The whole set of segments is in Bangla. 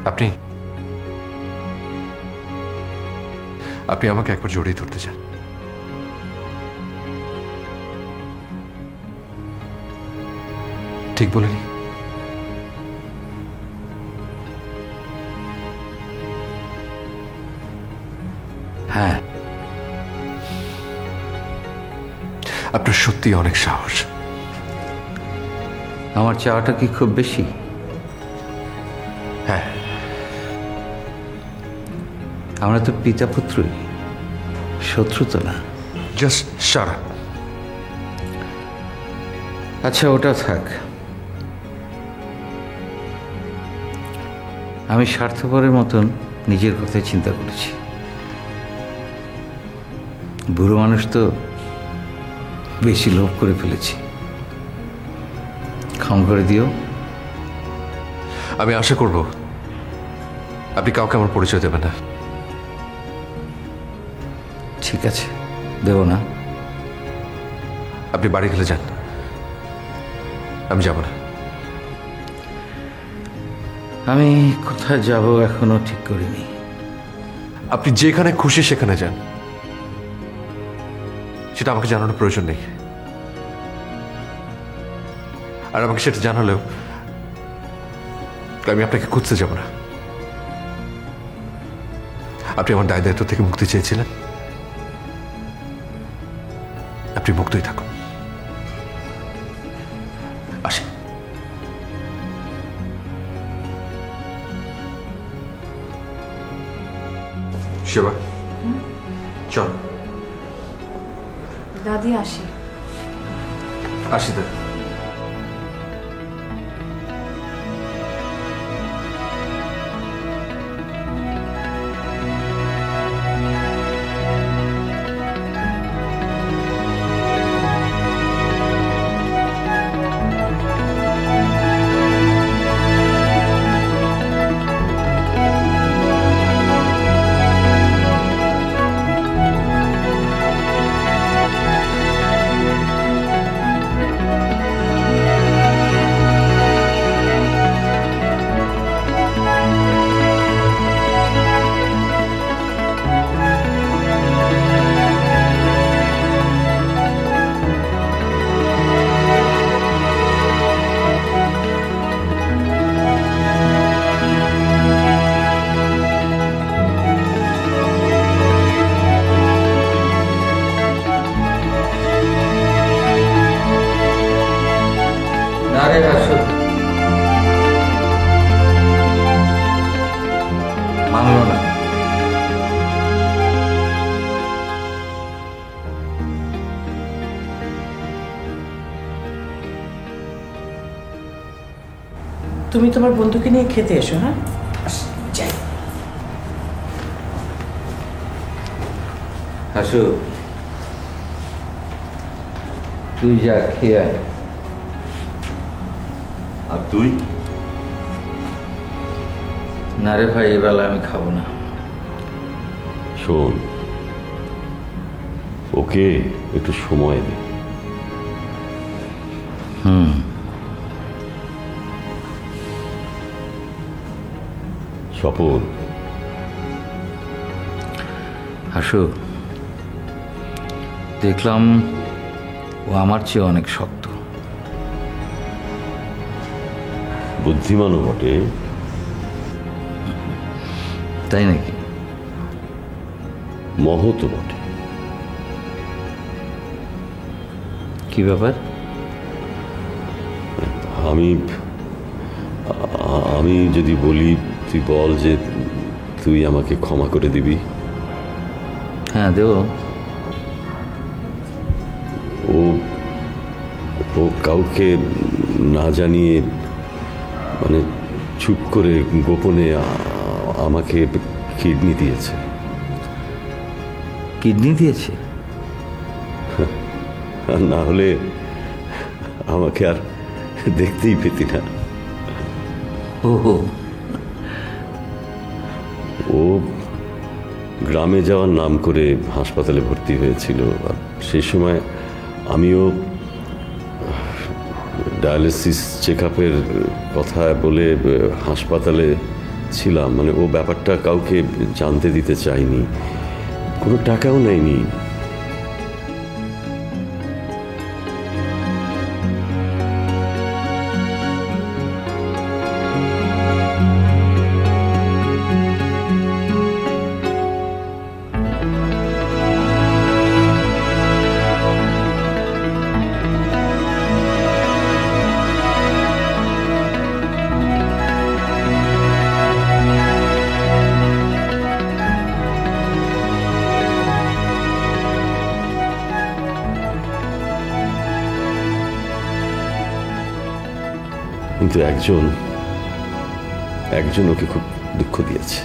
আপনি আপনি আমাকে একবার জড়িয়ে ধরতে চান? ঠিক বলিনি? হ্যাঁ, আপনার সত্যি অনেক সাহস। আমার চাওয়াটা কি খুব বেশি? হ্যাঁ, আমরা তো পিতা পুত্রই, শত্রু তো না। Just shut up. আচ্ছা, ওটা থাক। আমি স্বার্থপরের মতন নিজের কথাই চিন্তা করেছি। বুড়ো মানুষ তো বেশি লোভ করে ফেলেছি, ক্ষমা করে দিও। আমি আশা করব আপনি কাউকে আমার পরিচয় দেবেন না। ঠিক আছে, দেব না। আপনি বাড়ি গেলে যান, আমি যাব না। আমি কোথায় যাব এখনো ঠিক করিনি। আপনি যেখানে খুশি সেখানে যান, সেটা আমাকে জানানোর প্রয়োজন নেই। আর আমাকে সেটা জানালেও আমি আপনাকে খুঁজতে যাব না। আপনি আমার দায় দায়িত্ব থেকে মুক্তি চেয়েছিলেন, আপনি মুক্তই থাকুন। আসি। শিবা, চল। দাদি আসি। আসি দাদা। মানল না। তুমি তোমার বন্ধুকে নিয়ে খেতে এসো। হ্যাঁ, যাই। হাসু, তুই যা, খেয়ে আয়। আর তুই? না রে ভাই, এবেলা আমি খাবো না। শোন, ওকে একটু সময় দে। স্বপন, হাসু, দেখলাম ও আমার চেয়ে অনেক শক্ত। বুদ্ধিমানও বটে। তাই নাকি? মহৎ বটে। কি ব্যাপার? আমি যদি বলি, তুই বল যে তুই আমাকে ক্ষমা করে দিবি। হ্যাঁ, দেব। ও কাউকে না জানিয়ে, মানে চুপ করে গোপনে আমাকে কিডনি দিয়েছে। কিডনি দিয়েছে? না হলে আমাকে আর দেখতেই পেতি না। ও ও গ্রামে যাওয়ার নাম করে হাসপাতালে ভর্তি হয়েছিল। আর সেই সময় আমিও ডায়ালিসিস চেক আপের কথা বলে হাসপাতালে ছিলাম, মানে ও ব্যাপারটা কাউকে জানতে দিতে চাইনি, কোনো টাকাও নেয়নি। কিন্তু একজন ওকে খুব দুঃখ দিয়েছে।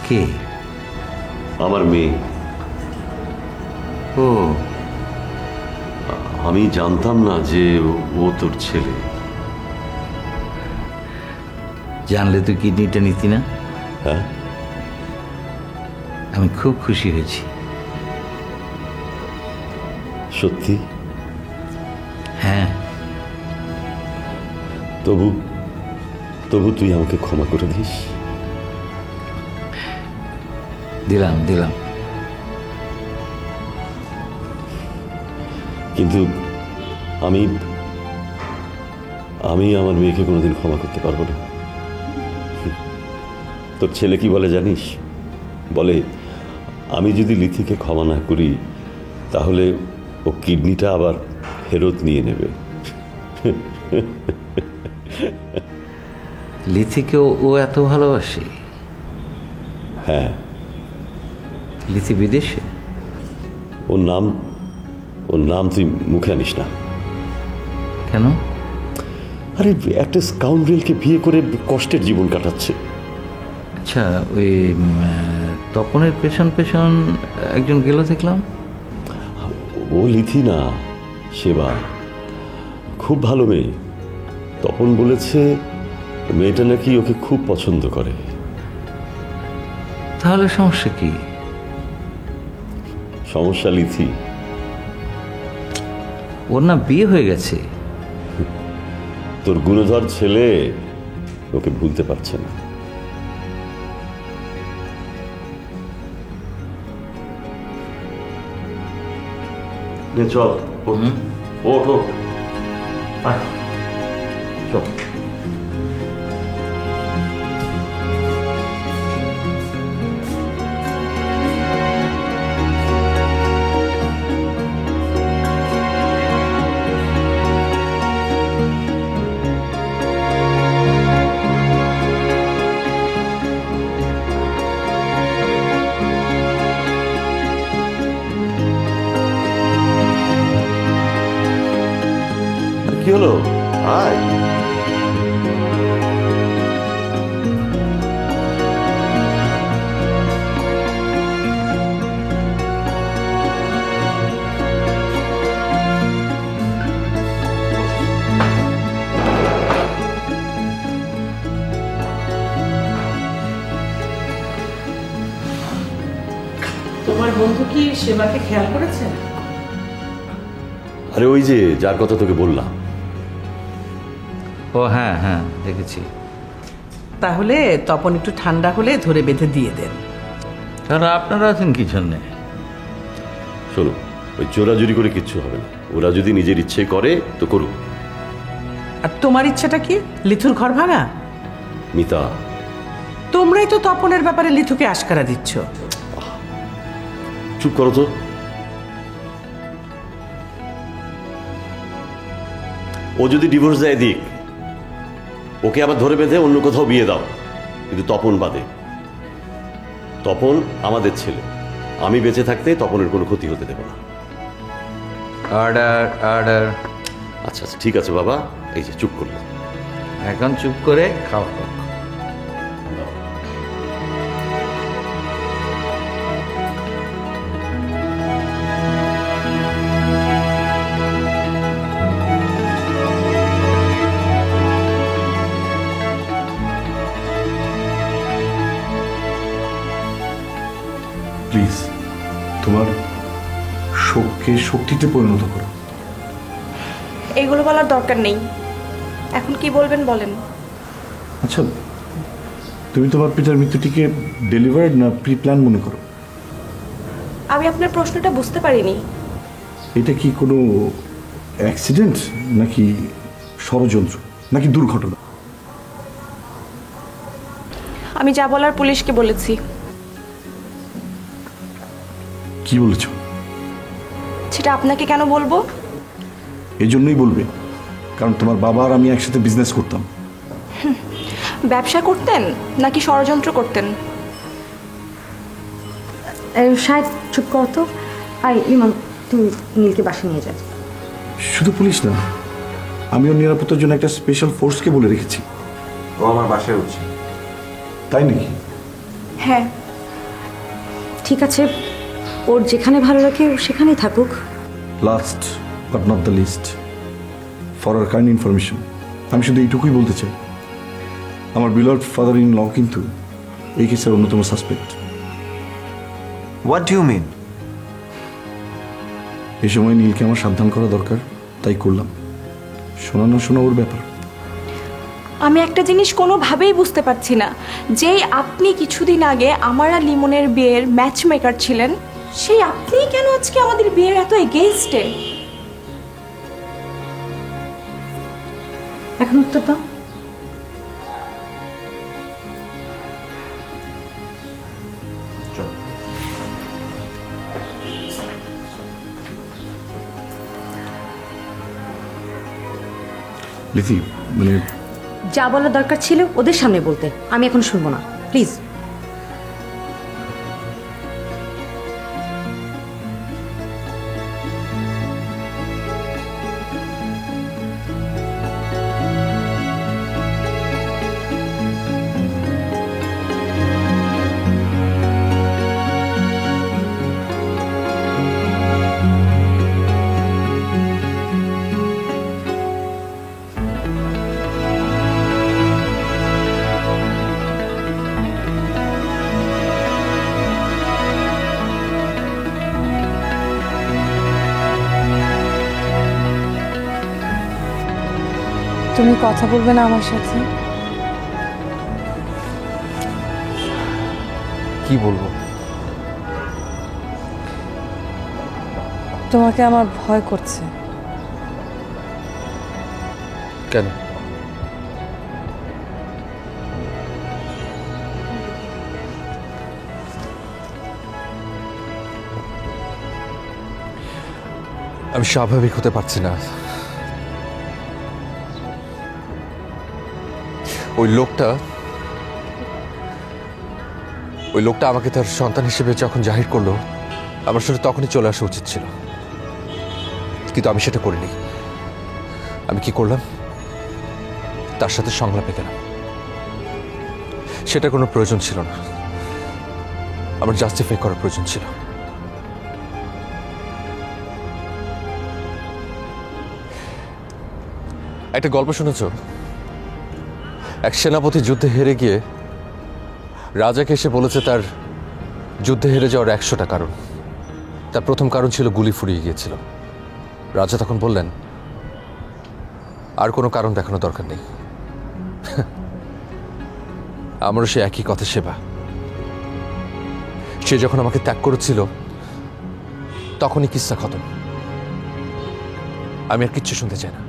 কে? আমার মেয়ে। ও, আমি জানতাম না যে ও তোর ছেলে। জানলে তুই কিডনিটা নিতি না? হ্যাঁ, আমি খুব খুশি হয়েছি। সত্যি? হ্যাঁ। তবু তুই আমাকে ক্ষমা করে দিস। দিলাম। কিন্তু আমি আমার মেয়েকে কোনোদিন ক্ষমা করতে পারবো না। তোর ছেলে কি বলে জানিস? বলে আমি যদি লিথিকে ক্ষমা না করি তাহলে ও কিডনিটা আবার ফেরত নিয়ে নেবে। লিথিকেও ও এত ভালোবাসে? হ্যাঁ। লিথি বিদেশে? ওর নাম তুই মুখে আনিস না। কেন? আরে একটা স্কাউন্ড্রেলকে বিয়ে করে কষ্টের জীবন কাটাচ্ছে। আচ্ছা, ওই তপনের পেছন একজন গেল দেখলাম। ও লিথি না, সেবা। খুব ভালো মেয়ে। তপন বলেছে মেয়েটা নাকি ওকে খুব পছন্দ করে। তাহলে সমস্যা কি? সমস্যা লিথি। ওর না বিয়ে হয়ে গেছে। তোর গুণধর ছেলে ওকে ভুলতে পারছে না। চল ওঠো। চল। কি হলো? আয়। তোমার বন্ধু কি সেবাকে খেয়াল করেছে? আরে ওই যে যার কথা তোকে বললাম। ও হ্যাঁ, দেখেছি। তাহলে তপন একটু ঠান্ডা হলে ধরে বেঁধে দিয়ে দেন। তাহলে আপনারা আছেন কি জন্যে? শোনো, ওই জোরাজুরি করে কিচ্ছু হবে না। ওরা যদি নিজের ইচ্ছে করে তো করুক। আর তোমার ইচ্ছাটা কি? লিথুর ঘর ভাঙা? মিতা, তোমরাই তো তপনের ব্যাপারে লিথুকে আশকারা দিচ্ছ। চুপ করো তো। ও যদি ডিভোর্স দেয় দিক, ওকে আবার ধরে বেঁধে অন্য কোথাও বিয়ে দাও, কিন্তু তপন বাদে। তপন আমাদের ছেলে। আমি বেঁচে থাকতে তপনের কোনো ক্ষতি হতে দেব না। অর্ডার। আচ্ছা, ঠিক আছে বাবা, এই যে চুপ করলাম। এখন চুপ করে খাওয়া হোক। প্লিজ তোমার শোককে শক্তিতে পরিণত করো। এগুলো বলার দরকার নেই। এখন কি বলবেন বলেন। আচ্ছা, তুমি তোমার পিতার মৃত্যুটিকে ডেলিভার্ড না প্রি প্ল্যান মনে করো? আমি আপনার প্রশ্নটা বুঝতে পারিনি। এটা কি কোনো অ্যাক্সিডেন্ট নাকি ষড়যন্ত্র নাকি দুর্ঘটনা? আমি যা বলার পুলিশকে বলেছি। কি বলেছ? সেটা আপনাকে কেন বলবো? এই জন্যই বলবে, কারণ তোমার বাবা আর আমি একসাথে বিজনেস করতাম। ব্যবসা করতেন নাকি ষড়যন্ত্র করতেন? শায়দ চুপ কর তো। আই ইমন, তুমি নীলকে বাসা নিয়ে যাও। শুধু পুলিশ না, আমি ওর নিরাপত্তার জন্য একটা স্পেশাল ফোর্সকে বলে রেখেছি। ও আমার বাসায় উঠছে। তাই নাকি? হ্যাঁ। ঠিক আছে, ওর যেখানে ভালো লাগে ও সেখানেই থাকুক। Last but not the least, for our kind information, আমি শুধু এইটুকুই বলতে চাই, আমার বিলড ফাদার ইন ল কিন্তু এই কেসের অন্যতম suspect. What do you mean? এই সময় নীলকে আমার সাবধান করা দরকার, তাই করলাম। শোনা না শোনা ওর ব্যাপার। আমি একটা জিনিস কোনোভাবেই বুঝতে পারছি না, যেই আপনি কিছুদিন আগে আমার আর লিমনের বিয়ের ম্যাচ মেকার ছিলেন, সেই আপনিই কেন আজকে আমাদের বিয়ের এত এগেইনস্টে? এখন উত্তর দাও। লিথি, মানে যা বলার দরকার ছিল ওদের সামনে বলতে, আমি এখন শুনবো না, প্লিজ। তুমি কথা বলবে না আমার সাথে? কি বলবো? তোমাকে আমার ভয় করছে। কেন? আমি স্বাভাবিক হতে পারছি না। ওই লোকটা আমাকে তার সন্তান হিসেবে যখন জাহির করলো, আমার সাথে তখনই চলে আসা উচিত ছিল, কিন্তু আমি সেটা করিনি। আমি কি করলাম? তার সাথে সংলাপে গেলাম। সেটা কোনো প্রয়োজন ছিল না, আমার জাস্টিফাই করার প্রয়োজন ছিল। একটা গল্প শুনেছ? এক সেনাপতি যুদ্ধে হেরে গিয়ে রাজাকে এসে বলেছে তার যুদ্ধে হেরে যাওয়ার 100টা কারণ। তার প্রথম কারণ ছিল গুলি ফুরিয়ে গিয়েছিল। রাজা তখন বললেন, আর কোনো কারণ দেখানো দরকার নেই। আমারও সে একই কথা সেবা। সে যখন আমাকে ত্যাগ করেছিল তখনই কিস্সা খতম। আমি আর কিচ্ছু শুনতে চাই না।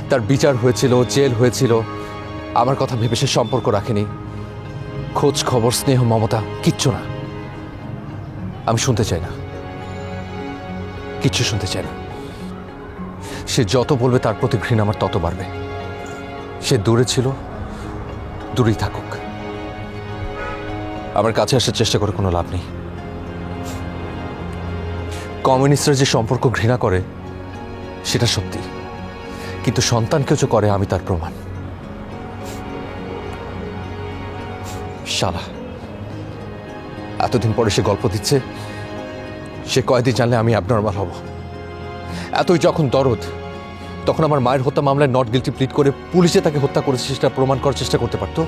তার বিচার হয়েছিল, জেল হয়েছিল, আমার কথা ভেবে সে সম্পর্ক রাখেনি, খোঁজ খবর স্নেহ মমতা কিচ্ছু না। আমি শুনতে চাই না, কিচ্ছু শুনতে চাই না। সে যত বলবে তার প্রতি ঘৃণা আমার তত বাড়বে। সে দূরে ছিল, দূরেই থাকুক। আমার কাছে আসার চেষ্টা করে কোনো লাভ নেই। কমিউনিস্টরা যে সম্পর্ক ঘৃণা করে সেটা সত্যি, কিন্তু সন্তানকেও যে করে আমি তার প্রমাণ। শালা, এতদিন পরে সে গল্প দিচ্ছে। সে কয়েদি জানলে আমি অ্যাবনর্মাল হব। এতই যখন দরদ, তখন আমার মায়ের হত্যা মামলায় নট গিলটি প্লিট করে পুলিশে তাকে হত্যা করেছে সেটা প্রমাণ করার চেষ্টা করতে পারত।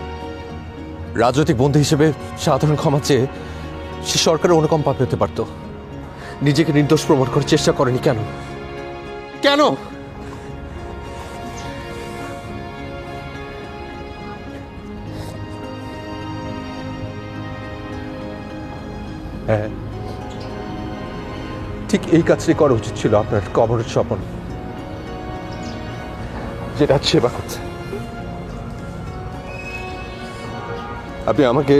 রাজনৈতিক বন্ধু হিসেবে সাধারণ ক্ষমা চেয়ে সে সরকারের অনুকম্পা পেতে পারত। নিজেকে নির্দোষ প্রমাণ করার চেষ্টা করেনি কেন? কেন? হ্যাঁ, ঠিক এই কাজটি করা উচিত ছিল আপনার কবরের স্বপন, যেটা আজ সেবা করছে। আপনি আমাকে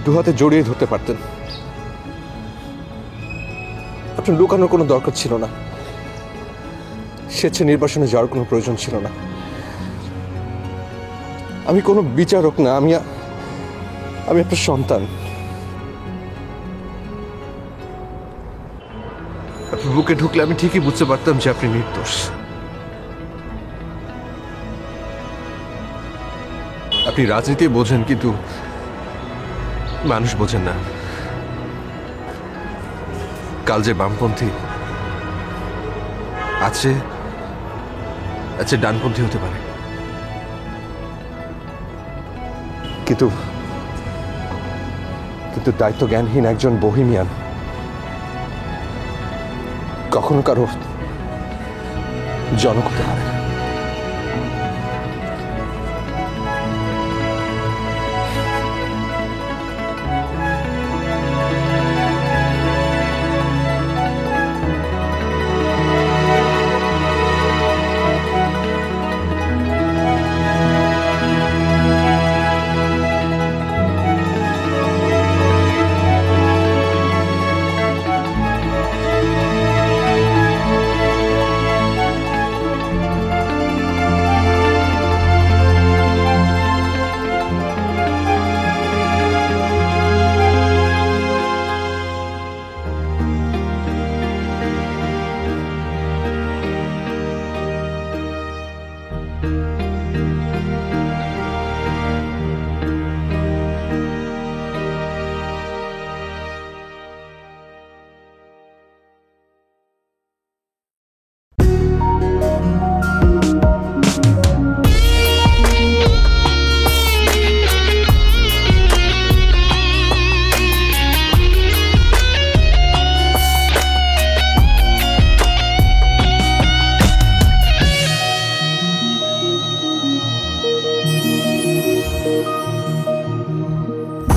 দু হাতে জড়িয়ে ধরতে পারতেন। আপনার লুকানোর কোনো দরকার ছিল না, স্বেচ্ছা নির্বাসনে যাওয়ার কোনো প্রয়োজন ছিল না। আমি কোনো বিচারক না, আমি আপনার সন্তান। আপনি বুকে ঢুকলে আমি ঠিকই বুঝতে পারতাম যে আপনি নির্দোষ। আপনি রাজনীতি বোঝেন, কিন্তু মানুষ বোঝেন না। কাল যে বামপন্থী, আছে ডানপন্থী হতে পারে, কিন্তু দায়িত্ব জ্ঞানহীন একজন বহিমিয়ান কখনো কারো জনক হতে পারে না।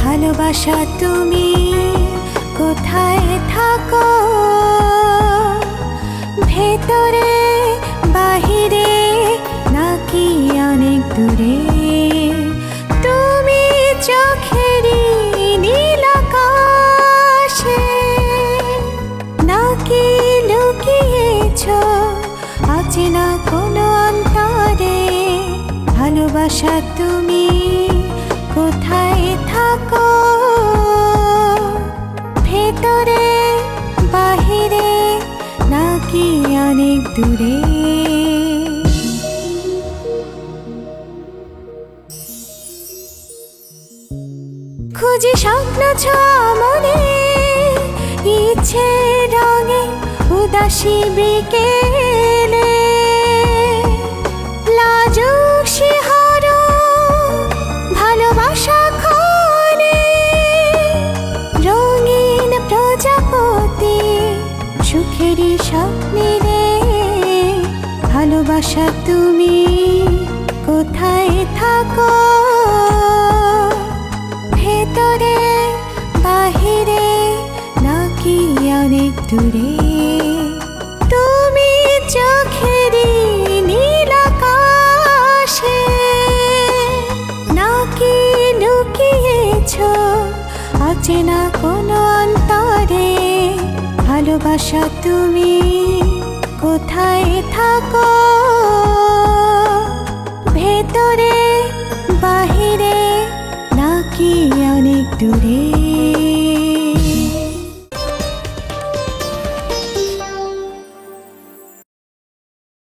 ভালোবাসা তুমি কোথায় থাকো, ভেতরে বাহিরে নাকি অনেক দূরে? তুমি চোখেরই নীল আকাশে নাকি লুকিয়েছো অচেনা কোনো অন্তরে? ভালোবাসা তুমি কোথায় থাকো, ভেতরে বাহিরে নাকি অনেক দূরে? খুঁজি স্বপ্ন ছোঁয়া মনে, ইচ্ছে রঙে উদাসী বিকেলে, লাজুক শিহরণ ভালোবাসা ক্ষণে, রঙিন প্রজাপতি সুখেরই স্বপ্নে রে। ভালোবাসা তুমি কোথায় থাকো, ভেতরে বাহিরে নাকি অনেক দূরে? তুমি চোখেরই নীল আকাশে নাকি লুকিয়েছো অচেনা কোনো অন্তরে? ভালোবাসা তুমি কোথায় থাকো, ভেতরে বাহিরে নাকি অনেক দূরে?